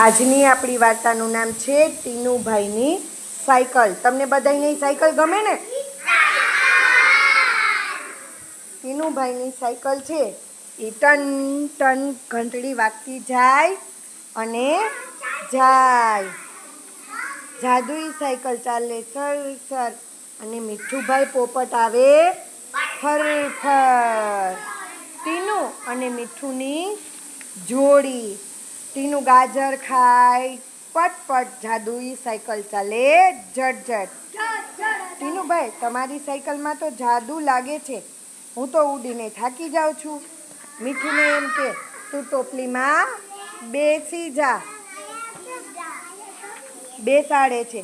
આજની આપણી વાર્તાનું નામ છે ટીનુભાઈની સાયકલ. તમને બધાને સાયકલ ગમે ને? ટીનુભાઈની સાયકલ છે એ ટન ટન ઘંટડી વાગતી જાય અને જાય. જાદુઈ સાયકલ ચાલે સર સર અને મીઠુભાઈ પોપટ આવે ફર ફર. ટીનુ અને મીઠુની જોડી. ટીનુ ગાજર ખાય પટ પટ, જાદુઈ સાયકલ ચાલે ઝટ ઝટ. ટીનુભાઈ, તમારી સાયકલમાં તો જાદુ લાગે છે, હું તો ઉડીને થાકી જાઉં છું. મીઠુને એમ કે તું ટોપલીમાં બેસી જા, બેસાડે છે.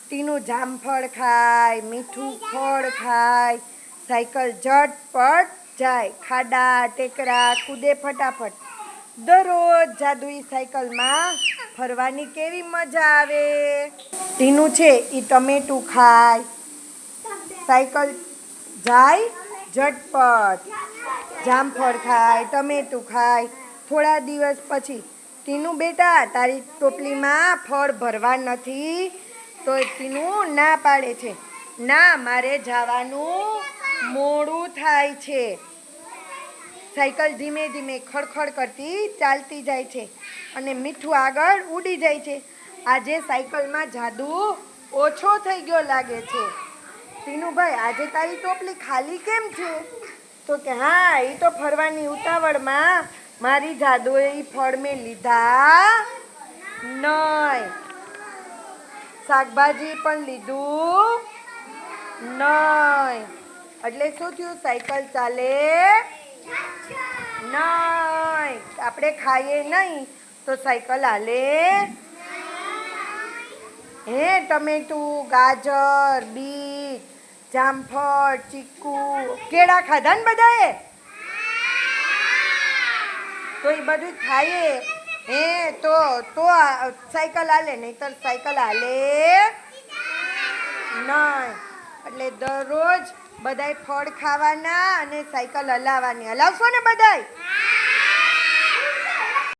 ટીનુ જામફળ ખાય, મીઠું ફળ ખાય, સાયકલ ઝટપટ જાય, ખાડા ટેકરા કૂદે ફટાફટ. દરરોજ જાદુઈ સાયકલમાં ફરવાની કેવી મજા આવે. ટીનુ છે એ ટમેટું ખાય, સાયકલ જાય ઝટપટ. જામફળ ખાય, ટમેટું ખાય. થોડા દિવસ પછી, ટીનુ બેટા, તારી ટોપલીમાં ફળ ભરવા નથી? તો ટીનુ ના પાડે છે, ના, મારે જવાનું મોડું થાય છે. સાયકલ ધીમે ધીમે ખડખડ કરતી ચાલતી જાય છે અને મીઠું આગળ ઉડી જાય છે. આજે સાયકલમાં જાદુ ઓછો થઈ ગયો લાગે છે. ટીનુભાઈ, આજે તારી ટોપલી ખાલી કેમ છે? તો કે હા, એ તો ફરવાની ઉતાવળમાં મારી જાદુઈ ફળ મેં લીધા નહીં, શાકભાજી પણ લીધું નહીં, એટલે શું થયું? સાયકલ ચાલે નહીં. આપણે ખાઈએ નહીં તો સાયકલ હાલે. હે ટમેટું, ગાજર, બીટ, જામફળ, ચીકુ, કેળા ખાધા ને બધાએ? તો એ બધું ખાઈએ હે તો સાયકલ હાલે, નહીંતર સાયકલ હાલે નહીં. એટલે દરરોજ બધાય ફળ ખાવાના અને સાયકલ હલાવવાની. હલાવશો ને બધાય?